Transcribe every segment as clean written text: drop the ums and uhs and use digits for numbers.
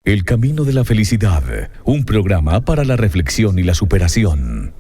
El Camino de la Felicidad, un programa para la reflexión y la superación.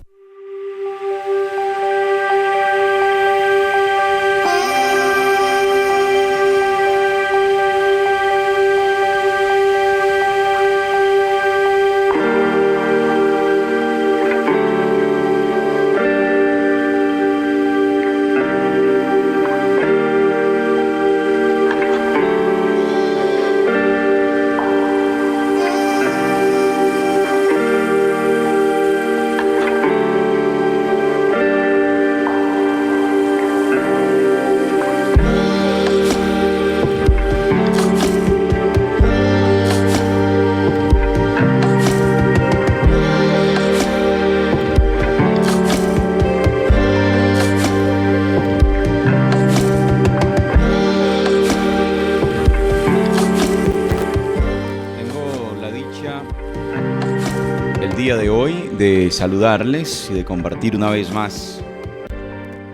De saludarles y de compartir una vez más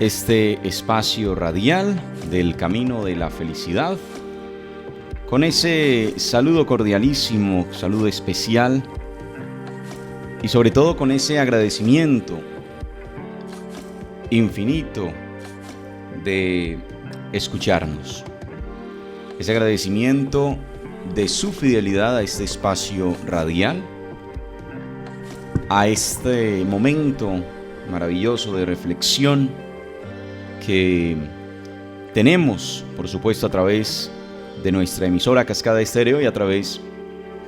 este espacio radial del Camino de la Felicidad con ese saludo cordialísimo, saludo especial y sobre todo con ese agradecimiento infinito de escucharnos, ese agradecimiento de su fidelidad a este espacio radial, a este momento maravilloso de reflexión que tenemos, por supuesto, a través de nuestra emisora Cascada Estéreo y a través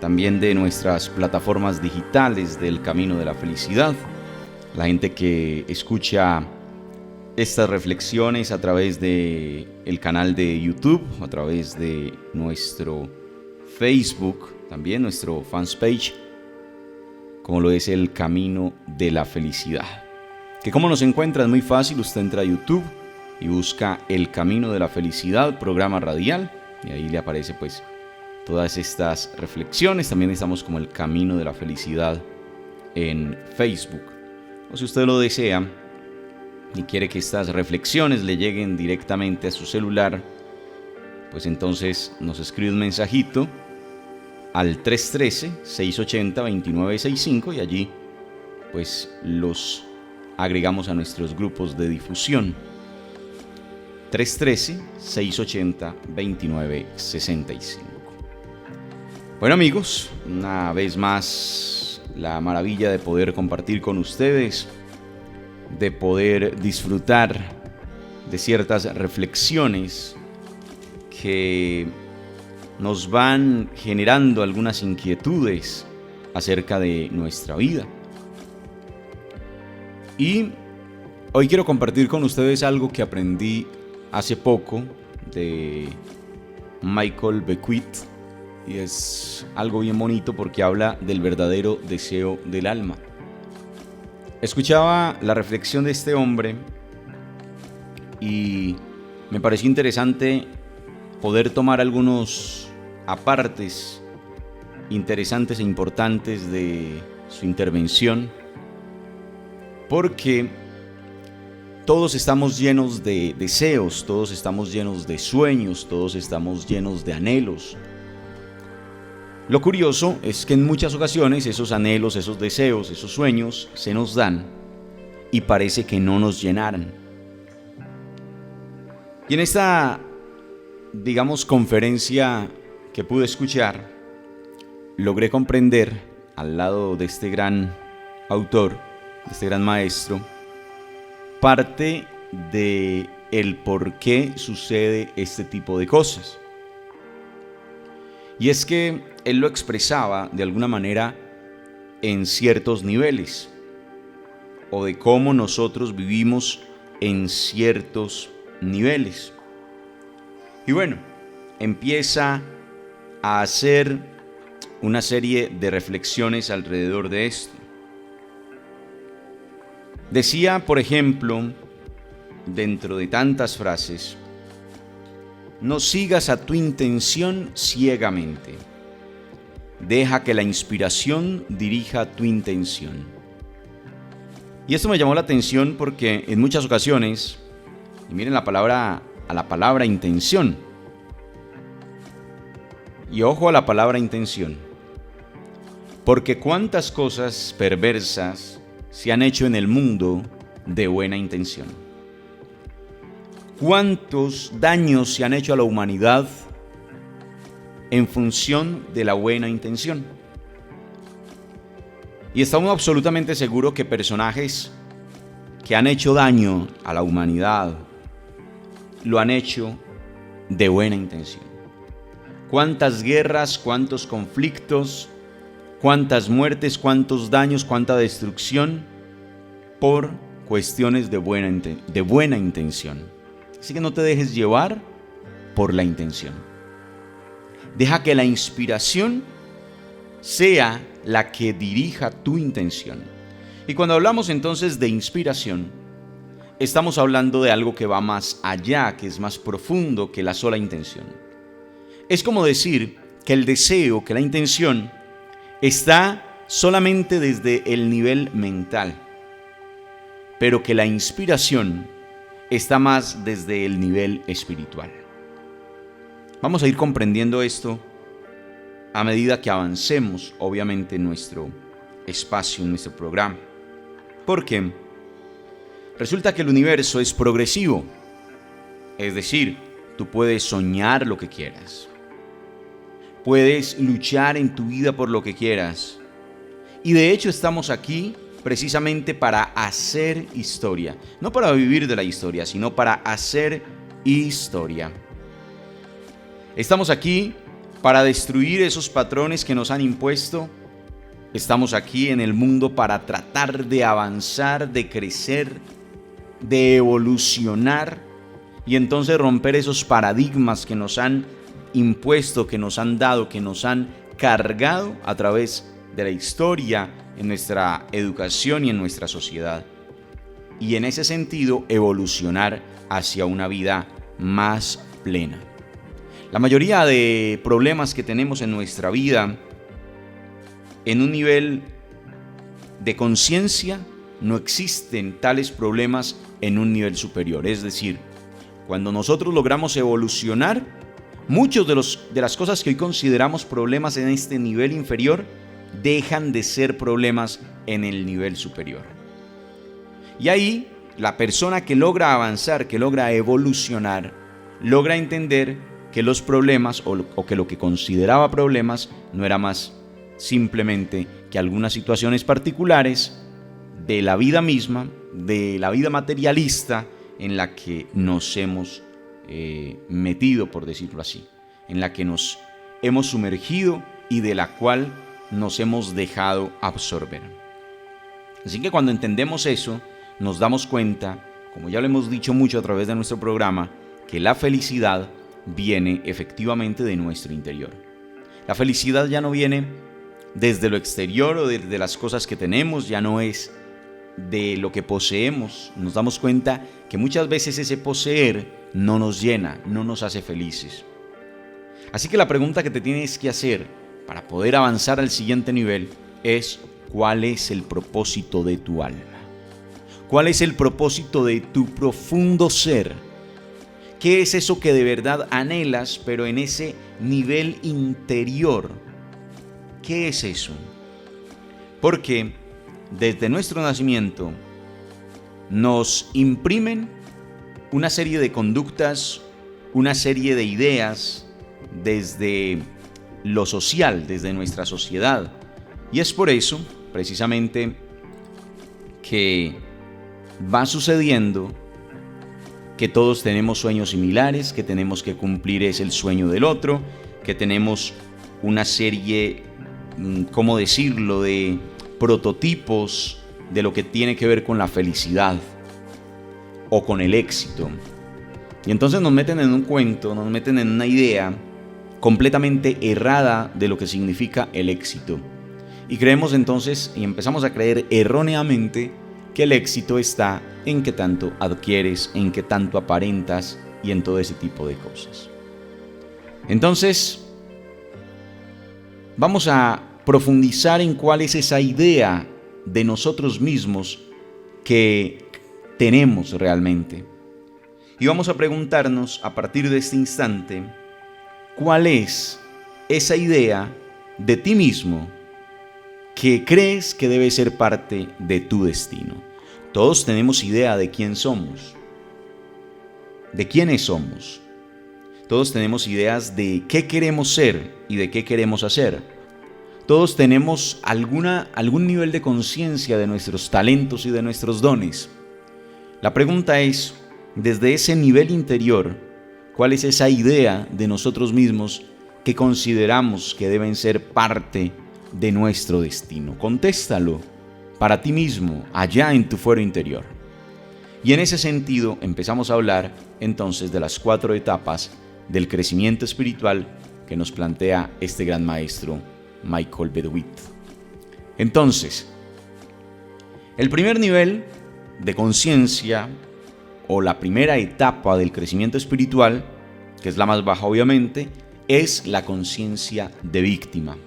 también de nuestras plataformas digitales del Camino de la Felicidad. La gente que escucha estas reflexiones a través de el canal de YouTube, a través de nuestro Facebook, también nuestro fanpage, como lo es el Camino de la Felicidad. Que como nos encuentra es muy fácil, usted entra a YouTube y busca el Camino de la Felicidad, programa radial, y ahí le aparece pues todas estas reflexiones. También estamos como el Camino de la Felicidad en Facebook. O si usted lo desea y quiere que estas reflexiones le lleguen directamente a su celular, pues entonces nos escribe un mensajito al 313-680-2965 y allí pues los agregamos a nuestros grupos de difusión. 313-680-2965. Bueno amigos, una vez más la maravilla de poder compartir con ustedes, de poder disfrutar de ciertas reflexiones que nos van generando algunas inquietudes acerca de nuestra vida. Y hoy quiero compartir con ustedes algo que aprendí hace poco de Michael Beckwith, y es algo bien bonito porque habla del verdadero deseo del alma. Escuchaba la reflexión de este hombre y me pareció interesante poder tomar algunos apartes interesantes e importantes de su intervención, porque todos estamos llenos de deseos, todos estamos llenos de sueños, todos estamos llenos de anhelos. Lo curioso es que en muchas ocasiones esos anhelos, esos deseos, esos sueños se nos dan y parece que no nos llenaran. Y en esta, conferencia que pude escuchar, logré comprender, al lado de este gran autor, de este gran maestro, parte de el por qué sucede este tipo de cosas. Y es que él lo expresaba de alguna manera en ciertos niveles, o de cómo nosotros vivimos en ciertos niveles. Y bueno, empieza a hacer una serie de reflexiones alrededor de esto. Decía, por ejemplo, dentro de tantas frases: no sigas a tu intención ciegamente. Deja que la inspiración dirija tu intención. Y esto me llamó la atención porque en muchas ocasiones, y miren a la palabra intención, y ojo a la palabra intención, Porque cuántas cosas perversas se han hecho en el mundo de buena intención. Cuántos daños se han hecho a la humanidad en función de la buena intención. Y estamos absolutamente seguros que personajes que han hecho daño a la humanidad lo han hecho de buena intención. Cuántas guerras, cuántos conflictos, cuántas muertes, cuántos daños, cuánta destrucción por cuestiones de buena intención. Así que no te dejes llevar por la intención. Deja que la inspiración sea la que dirija tu intención. Y cuando hablamos entonces de inspiración, estamos hablando de algo que va más allá, que es más profundo que la sola intención. Es como decir que el deseo, que la intención, está solamente desde el nivel mental, pero que la inspiración está más desde el nivel espiritual. Vamos a ir comprendiendo esto a medida que avancemos, obviamente, en nuestro espacio, en nuestro programa. Porque resulta que el universo es progresivo. Es decir, tú puedes soñar lo que quieras. Puedes luchar en tu vida por lo que quieras. Y de hecho estamos aquí precisamente para hacer historia. No para vivir de la historia, sino para hacer historia. Estamos aquí para destruir esos patrones que nos han impuesto. Estamos aquí en el mundo para tratar de avanzar, de crecer, de evolucionar y entonces romper esos paradigmas que nos han impuesto, que nos han dado, que nos han cargado a través de la historia, en nuestra educación y en nuestra sociedad. Y en ese sentido, evolucionar hacia una vida más plena. La mayoría de problemas que tenemos en nuestra vida, en un nivel de conciencia, no existen tales problemas en un nivel superior. Es decir, cuando nosotros logramos evolucionar, muchos de las cosas que hoy consideramos problemas en este nivel inferior dejan de ser problemas en el nivel superior. Y ahí la persona que logra avanzar, que logra evolucionar, logra entender que los problemas o que lo que consideraba problemas no era más simplemente que algunas situaciones particulares de la vida misma, de la vida materialista en la que nos hemos metido, por decirlo así, en la que nos hemos sumergido y de la cual nos hemos dejado absorber. Así que cuando entendemos eso, nos damos cuenta, como ya lo hemos dicho mucho a través de nuestro programa, que la felicidad viene efectivamente de nuestro interior. La felicidad ya no viene desde lo exterior o desde las cosas que tenemos, ya no es de lo que poseemos. Nos damos cuenta que muchas veces ese poseer no nos llena, no nos hace felices. Así que la pregunta que te tienes que hacer para poder avanzar al siguiente nivel es: ¿cuál es el propósito de tu alma? ¿Cuál es el propósito de tu profundo ser? ¿Qué es eso que de verdad anhelas, pero en ese nivel interior? ¿Qué es eso? Porque desde nuestro nacimiento nos imprimen una serie de conductas, una serie de ideas desde lo social, desde nuestra sociedad. Y es por eso, precisamente, que va sucediendo que todos tenemos sueños similares, que tenemos que cumplir es el sueño del otro, que tenemos una serie, ¿cómo decirlo?, de prototipos de lo que tiene que ver con la felicidad o con el éxito. Y entonces nos meten en un cuento, nos meten en una idea completamente errada de lo que significa el éxito. Y creemos entonces, y empezamos a creer erróneamente, que el éxito está en qué tanto adquieres, en qué tanto aparentas y en todo ese tipo de cosas. Entonces, vamos a profundizar en cuál es esa idea de nosotros mismos que tenemos realmente. Y vamos a preguntarnos a partir de este instante, ¿cuál es esa idea de ti mismo que crees que debe ser parte de tu destino. Todos tenemos idea de quién somos, de quiénes somos. Todos tenemos ideas de qué queremos ser y de qué queremos hacer. Todos tenemos algún nivel de conciencia de nuestros talentos y de nuestros dones. La pregunta es, desde ese nivel interior, ¿cuál es esa idea de nosotros mismos que consideramos que deben ser parte de nuestro destino? Contéstalo para ti mismo, allá en tu fuero interior. Y en ese sentido empezamos a hablar entonces de las 4 etapas del crecimiento espiritual que nos plantea este gran maestro Michael Beduit. Entonces, el primer nivel de conciencia o la primera etapa del crecimiento espiritual, que es la más baja obviamente, es la conciencia de víctima.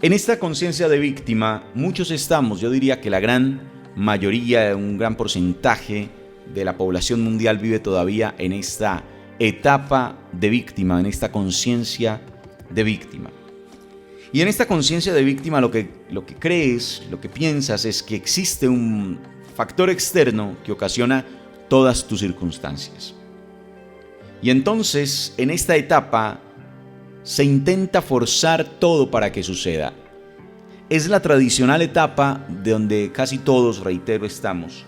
En esta conciencia de víctima muchos estamos, yo diría que la gran mayoría, un gran porcentaje de la población mundial vive todavía en esta etapa de víctima, en esta conciencia de víctima. Y en esta conciencia de víctima lo que crees, lo que piensas es que existe un factor externo que ocasiona todas tus circunstancias. Y entonces, en esta etapa, se intenta forzar todo para que suceda. Es la tradicional etapa de donde casi todos, reitero, estamos,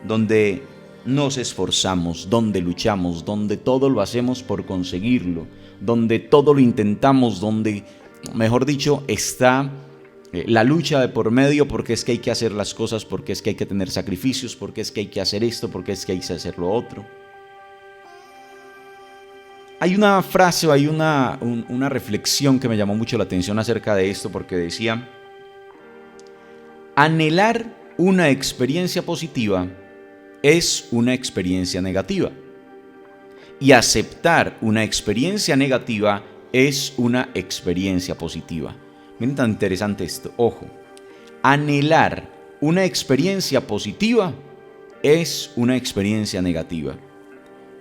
donde nos esforzamos, donde luchamos, donde todo lo hacemos por conseguirlo, donde todo lo intentamos, donde, mejor dicho, está la lucha de por medio, porque es que hay que hacer las cosas, porque es que hay que tener sacrificios, porque es que hay que hacer esto, porque es que hay que hacer lo otro. Hay una frase o hay una reflexión que me llamó mucho la atención acerca de esto, porque decía: anhelar una experiencia positiva es una experiencia negativa, y aceptar una experiencia negativa es una experiencia positiva. Miren tan interesante esto, ojo. Anhelar una experiencia positiva es una experiencia negativa,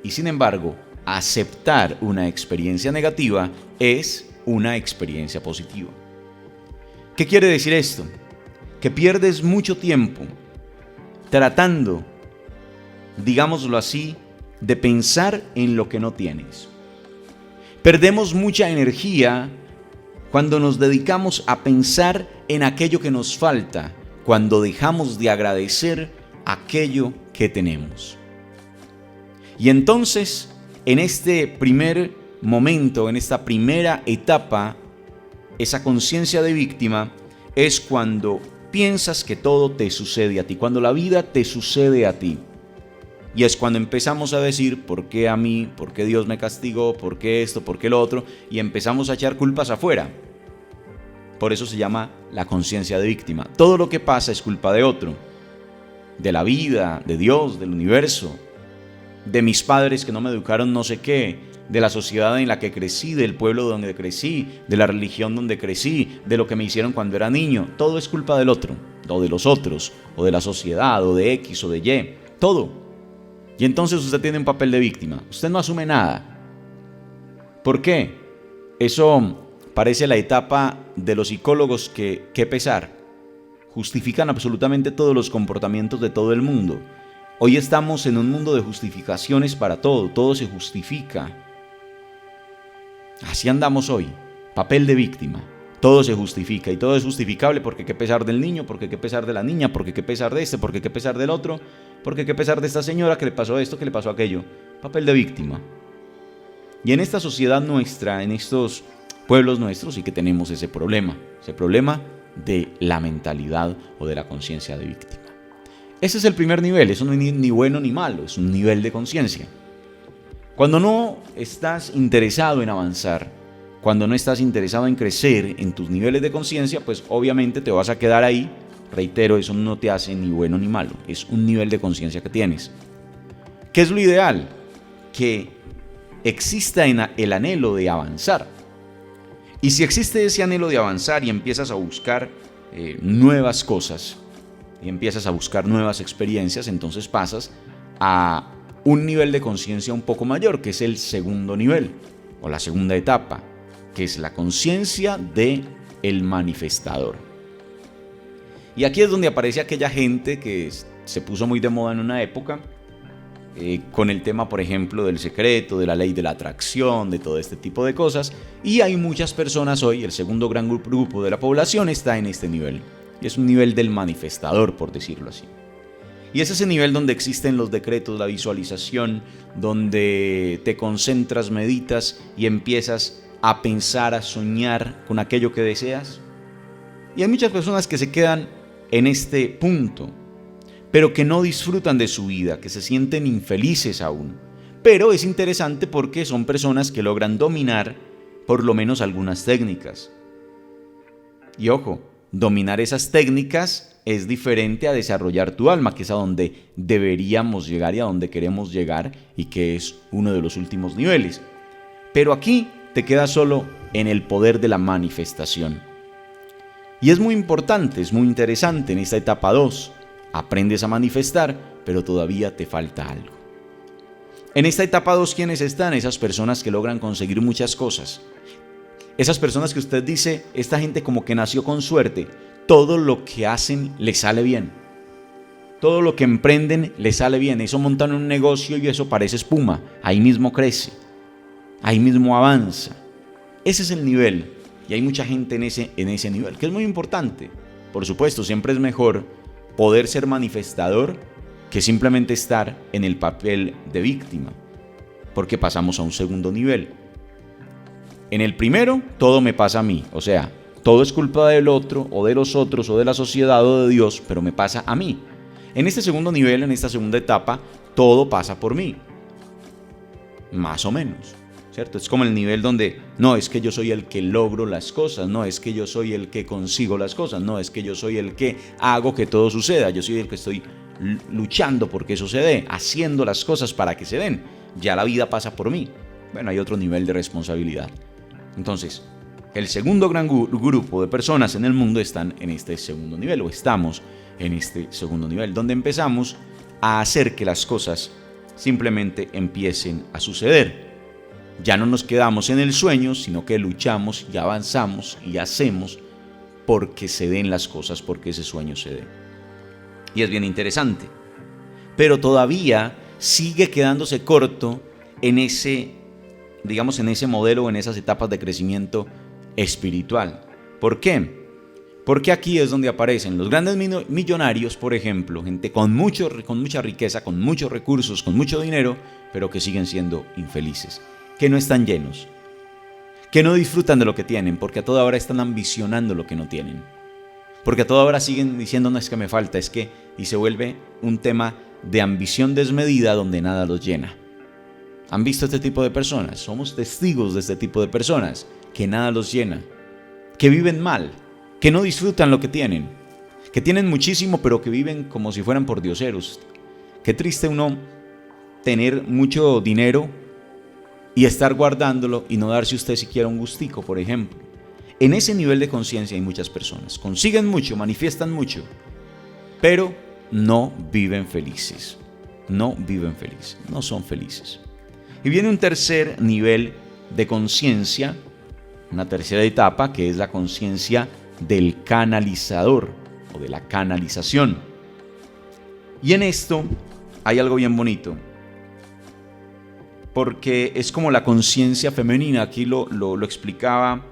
y sin embargo, aceptar una experiencia negativa es una experiencia positiva. ¿Qué quiere decir esto? Que pierdes mucho tiempo tratando, digámoslo así, de pensar en lo que no tienes. Perdemos mucha energía cuando nos dedicamos a pensar en aquello que nos falta, cuando dejamos de agradecer aquello que tenemos. Y entonces, en este primer momento, en esta primera etapa, esa conciencia de víctima es cuando piensas que todo te sucede a ti, cuando la vida te sucede a ti. Y es cuando empezamos a decir, ¿por qué a mí? ¿Por qué Dios me castigó? ¿Por qué esto? ¿Por qué lo otro? Y empezamos a echar culpas afuera. Por eso se llama la conciencia de víctima. Todo lo que pasa es culpa de otro. De la vida, de Dios, del universo, de mis padres que no me educaron no sé qué, de la sociedad en la que crecí, del pueblo donde crecí, de la religión donde crecí, de lo que me hicieron cuando era niño. Todo es culpa del otro, o de los otros, o de la sociedad, o de X o de Y, todo. Y entonces usted tiene un papel de víctima. Usted no asume nada. ¿Por qué? Eso parece la etapa de los psicólogos que, qué pesar, justifican absolutamente todos los comportamientos de todo el mundo. Hoy estamos en un mundo de justificaciones para todo. Todo se justifica. Así andamos hoy. Papel de víctima. Todo se justifica y todo es justificable porque qué pesar del niño, porque qué pesar de la niña, porque qué pesar de este, porque qué pesar del otro, porque qué pesar de esta señora que le pasó esto, que le pasó aquello. Papel de víctima. Y en esta sociedad nuestra, en estos pueblos nuestros, sí que tenemos ese problema de la mentalidad o de la conciencia de víctima. Ese es el primer nivel, eso no es ni bueno ni malo, es un nivel de conciencia. Cuando no estás interesado en avanzar, cuando no estás interesado en crecer en tus niveles de conciencia, pues obviamente te vas a quedar ahí. Reitero, eso no te hace ni bueno ni malo, es un nivel de conciencia que tienes. ¿Qué es lo ideal? Que exista el anhelo de avanzar. Y si existe ese anhelo de avanzar y empiezas a buscar nuevas cosas, y empiezas a buscar nuevas experiencias, entonces pasas a un nivel de conciencia un poco mayor, que es el segundo nivel, o la segunda etapa, que es la conciencia de el manifestador. Y aquí es donde aparece aquella gente que se puso muy de moda en una época, con el tema, por ejemplo, del secreto, de la ley de la atracción, de todo este tipo de cosas. Y hay muchas personas hoy, el segundo gran grupo de la población está en este nivel. Y es un nivel del manifestador, por decirlo así. Y es ese nivel donde existen los decretos, la visualización, donde te concentras, meditas y empiezas a pensar, a soñar con aquello que deseas. Y hay muchas personas que se quedan en este punto, pero que no disfrutan de su vida, que se sienten infelices aún. Pero es interesante porque son personas que logran dominar por lo menos algunas técnicas. Y ojo, dominar esas técnicas es diferente a desarrollar tu alma, que es a donde deberíamos llegar y a donde queremos llegar, y que es uno de los últimos niveles. Pero aquí te quedas solo en el poder de la manifestación. Y es muy importante, es muy interesante en esta etapa 2. Aprendes a manifestar, pero todavía te falta algo. En esta etapa 2, ¿quiénes están? Esas personas que logran conseguir muchas cosas. Esas personas que usted dice, esta gente como que nació con suerte. Todo lo que hacen les sale bien. Todo lo que emprenden les sale bien. Eso montan un negocio y eso parece espuma. Ahí mismo crece. Ahí mismo avanza. Ese es el nivel. Y hay mucha gente en ese nivel, que es muy importante. Por supuesto, siempre es mejor poder ser manifestador que simplemente estar en el papel de víctima, porque pasamos a un segundo nivel. En el primero, todo me pasa a mí, o sea, todo es culpa del otro, o de los otros, o de la sociedad, o de Dios, pero me pasa a mí. En este segundo nivel, en esta segunda etapa, todo pasa por mí, más o menos, ¿cierto? Es como el nivel donde, no es que yo soy el que logro las cosas, no es que yo soy el que consigo las cosas, no es que yo soy el que hago que todo suceda, yo soy el que estoy luchando porque eso se dé, haciendo las cosas para que se den. Ya la vida pasa por mí. Bueno, hay otro nivel de responsabilidad. Entonces, el segundo gran grupo de personas en el mundo están en este segundo nivel, o estamos en este segundo nivel, donde empezamos a hacer que las cosas simplemente empiecen a suceder. Ya no nos quedamos en el sueño, sino que luchamos y avanzamos y hacemos porque se den las cosas, porque ese sueño se dé. Y es bien interesante. Pero todavía sigue quedándose corto en ese, digamos, en ese modelo, en esas etapas de crecimiento espiritual. ¿Por qué? Porque aquí es donde aparecen los grandes millonarios, por ejemplo, gente con mucha riqueza, con muchos recursos, con mucho dinero, pero que siguen siendo infelices, que no están llenos, que no disfrutan de lo que tienen, porque a toda hora están ambicionando lo que no tienen, porque a toda hora siguen diciendo, no, es que me falta, es que, y se vuelve un tema de ambición desmedida donde nada los llena. ¿Han visto este tipo de personas? Somos testigos de este tipo de personas, que nada los llena, que viven mal, que no disfrutan lo que tienen, que tienen muchísimo pero que viven como si fueran pordioseros. Qué triste uno tener mucho dinero y estar guardándolo y no darse usted siquiera un gustico, por ejemplo. En ese nivel de conciencia hay muchas personas. Consiguen mucho, manifiestan mucho, pero no viven felices. No viven felices, no son felices. Y viene un tercer nivel de conciencia, una tercera etapa, que es la conciencia del canalizador o de la canalización. Y en esto hay algo bien bonito, porque es como la conciencia femenina. Aquí lo explicaba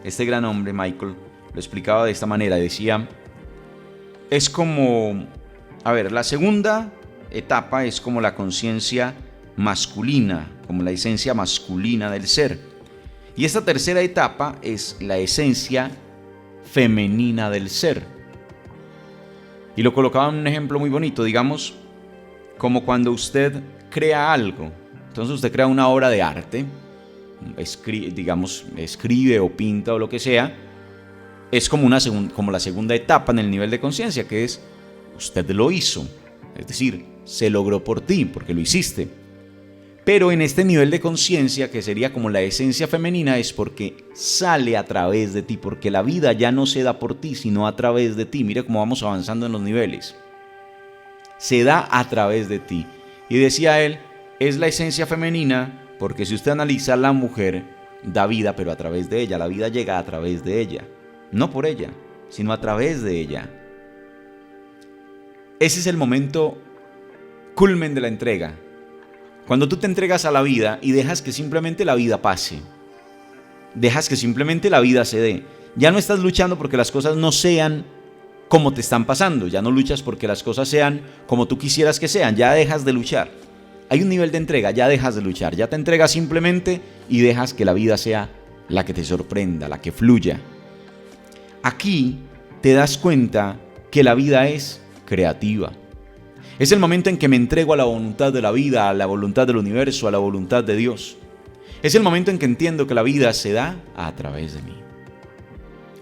este gran hombre, Michael, lo explicaba de esta manera. Decía, es como, la segunda etapa es como la conciencia masculina, como la esencia masculina del ser. Y esta tercera etapa es la esencia femenina del ser. Y lo colocaba en un ejemplo muy bonito, digamos, como cuando usted crea algo. Entonces usted crea una obra de arte, escribe o pinta o lo que sea. Es como la segunda etapa en el nivel de conciencia, que es usted lo hizo. Es decir, se logró por ti, porque lo hiciste. Pero en este nivel de conciencia, que sería como la esencia femenina, es porque sale a través de ti, porque la vida ya no se da por ti, sino a través de ti. Mire cómo vamos avanzando en los niveles. Se da a través de ti. Y decía él, es la esencia femenina, porque si usted analiza, la mujer da vida, pero a través de ella. La vida llega a través de ella, no por ella, sino a través de ella. Ese es el momento culmen de la entrega. Cuando tú te entregas a la vida y dejas que simplemente la vida pase, dejas que simplemente la vida se dé. Ya no estás luchando porque las cosas no sean como te están pasando, ya no luchas porque las cosas sean como tú quisieras que sean, ya dejas de luchar. Hay un nivel de entrega, ya dejas de luchar, ya te entregas simplemente y dejas que la vida sea la que te sorprenda, la que fluya. Aquí te das cuenta que la vida es creativa. Es el momento en que me entrego a la voluntad de la vida, a la voluntad del universo, a la voluntad de Dios. Es el momento en que entiendo que la vida se da a través de mí.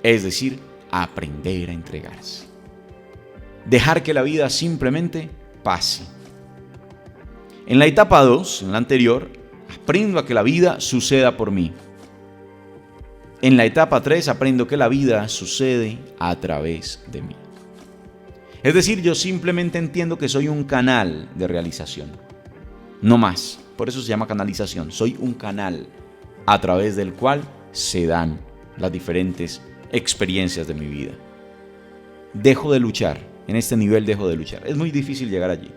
Es decir, aprender a entregarse. Dejar que la vida simplemente pase. En la etapa 2, en la anterior, aprendo a que la vida suceda por mí. En la etapa 3, aprendo que la vida sucede a través de mí. Es decir, yo simplemente entiendo que soy un canal de realización. No más. Por eso se llama canalización. Soy un canal a través del cual se dan las diferentes experiencias de mi vida. Dejo de luchar. En este nivel dejo de luchar. Es muy difícil llegar allí.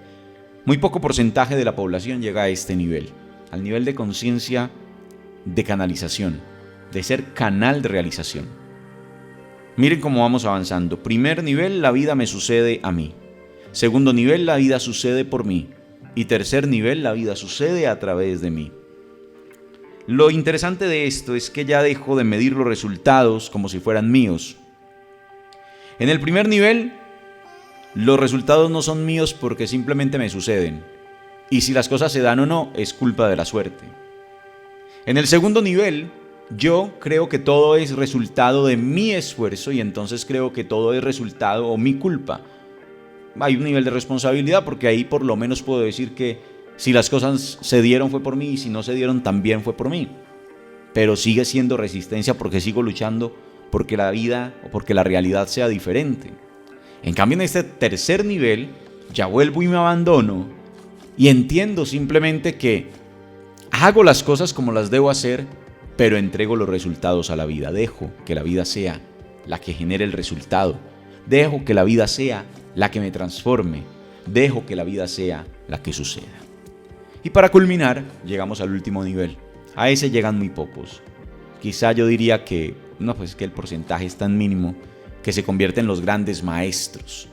Muy poco porcentaje de la población llega a este nivel. Al nivel de conciencia de canalización. De ser canal de realización. Miren cómo vamos avanzando. Primer nivel, la vida me sucede a mí. Segundo nivel, la vida sucede por mí. Y tercer nivel, la vida sucede a través de mí. Lo interesante de esto es que ya dejo de medir los resultados como si fueran míos. En el primer nivel, los resultados no son míos porque simplemente me suceden. Y si las cosas se dan o no, es culpa de la suerte. En el segundo nivel, yo creo que todo es resultado de mi esfuerzo y entonces creo que todo es resultado o mi culpa. Hay un nivel de responsabilidad porque ahí por lo menos puedo decir que si las cosas se dieron fue por mí y si no se dieron también fue por mí. Pero sigue siendo resistencia porque sigo luchando porque la vida o porque la realidad sea diferente. En cambio, en este tercer nivel ya vuelvo y me abandono y entiendo simplemente que hago las cosas como las debo hacer, pero entrego los resultados a la vida. Dejo que la vida sea la que genere el resultado. Dejo que la vida sea la que me transforme. Dejo que la vida sea la que suceda. Y para culminar, llegamos al último nivel. A ese llegan muy pocos. Quizá yo diría que, que el porcentaje es tan mínimo que se convierten en los grandes maestros.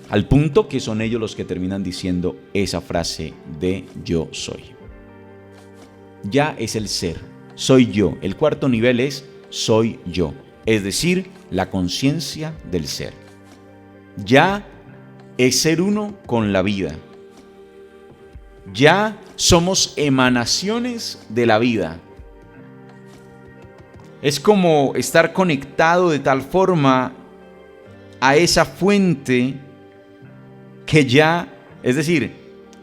Al punto que son ellos los que terminan diciendo esa frase de yo soy. Ya es el ser. Soy yo. El cuarto nivel es soy yo. Es decir, la conciencia del ser. Ya es ser uno con la vida. Ya somos emanaciones de la vida. Es como estar conectado de tal forma a esa fuente que ya, es decir,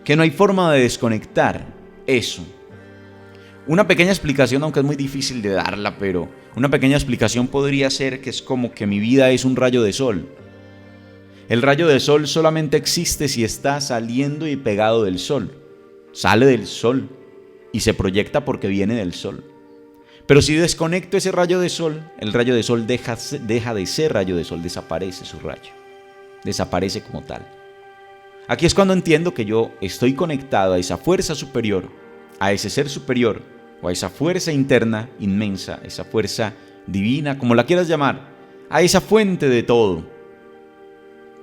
que no hay forma de desconectar eso. Una pequeña explicación, aunque es muy difícil de darla, pero una pequeña explicación podría ser que es como que mi vida es un rayo de sol. El rayo de sol solamente existe si está saliendo y pegado del sol. Sale del sol y se proyecta porque viene del sol. Pero si desconecto ese rayo de sol, el rayo de sol deja de ser rayo de sol, desaparece su rayo. Desaparece como tal. Aquí es cuando entiendo que yo estoy conectado a esa fuerza superior, a ese ser superior, o a esa fuerza interna inmensa, esa fuerza divina, como la quieras llamar, a esa fuente de todo.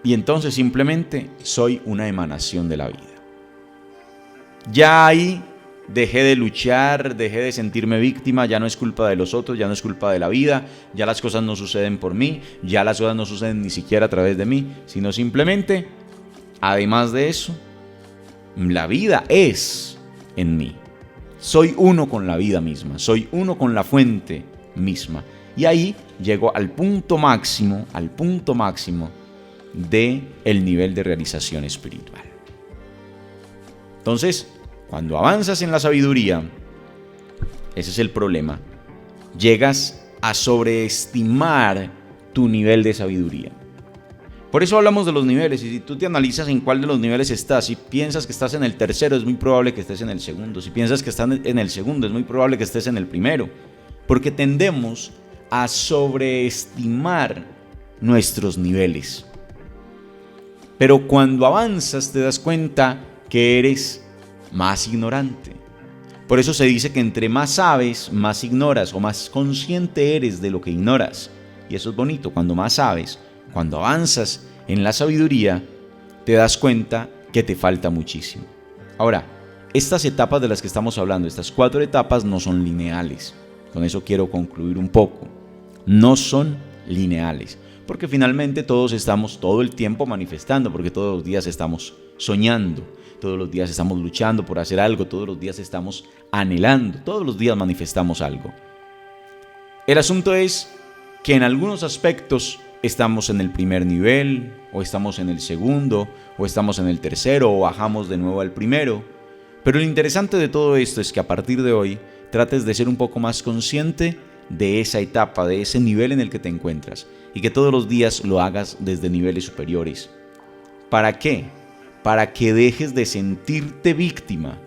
Y entonces simplemente soy una emanación de la vida. Ya ahí dejé de luchar, dejé de sentirme víctima, ya no es culpa de los otros, ya no es culpa de la vida, ya las cosas no suceden por mí, ya las cosas no suceden ni siquiera a través de mí, sino simplemente, además de eso, la vida es en mí. Soy uno con la vida misma, soy uno con la fuente misma. Y ahí llego al punto máximo del nivel de realización espiritual. Entonces, cuando avanzas en la sabiduría, ese es el problema, llegas a sobreestimar tu nivel de sabiduría. Por eso hablamos de los niveles, y si tú te analizas en cuál de los niveles estás, si piensas que estás en el tercero, es muy probable que estés en el segundo. Si piensas que estás en el segundo, es muy probable que estés en el primero. porque tendemos a sobreestimar nuestros niveles. Pero cuando avanzas te das cuenta que eres más ignorante. Por eso se dice que entre más sabes, más ignoras o más consciente eres de lo que ignoras. Y eso es bonito, cuando más sabes, cuando avanzas en la sabiduría, te das cuenta que te falta muchísimo. Ahora, estas etapas de las que estamos hablando, estas 4 etapas no son lineales. Con eso quiero concluir un poco. No son lineales, porque finalmente todos estamos todo el tiempo manifestando, porque todos los días estamos soñando, todos los días estamos luchando por hacer algo, todos los días estamos anhelando, todos los días manifestamos algo. El asunto es que en algunos aspectos estamos en el primer nivel, o estamos en el segundo, o estamos en el tercero, o bajamos de nuevo al primero. Pero lo interesante de todo esto es que a partir de hoy trates de ser un poco más consciente de esa etapa, de ese nivel en el que te encuentras, y que todos los días lo hagas desde niveles superiores. ¿Para qué? Para que dejes de sentirte víctima,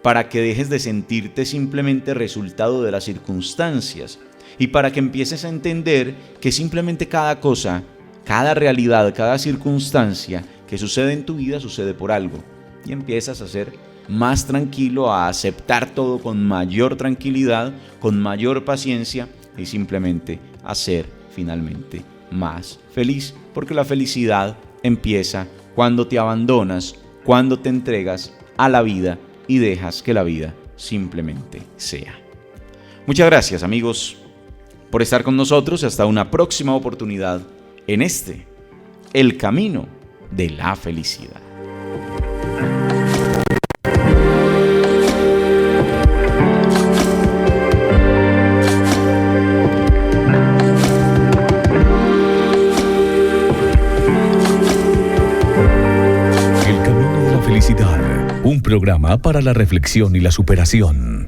para que dejes de sentirte simplemente resultado de las circunstancias, y para que empieces a entender que simplemente cada cosa, cada realidad, cada circunstancia que sucede en tu vida sucede por algo, y empiezas a ser más tranquilo, a aceptar todo con mayor tranquilidad, con mayor paciencia y simplemente a ser finalmente más feliz, porque la felicidad empieza cuando te abandonas, cuando te entregas a la vida y dejas que la vida simplemente sea. Muchas gracias, amigos, por estar con nosotros. Hasta una próxima oportunidad en el camino de la felicidad. Un programa para la reflexión y la superación.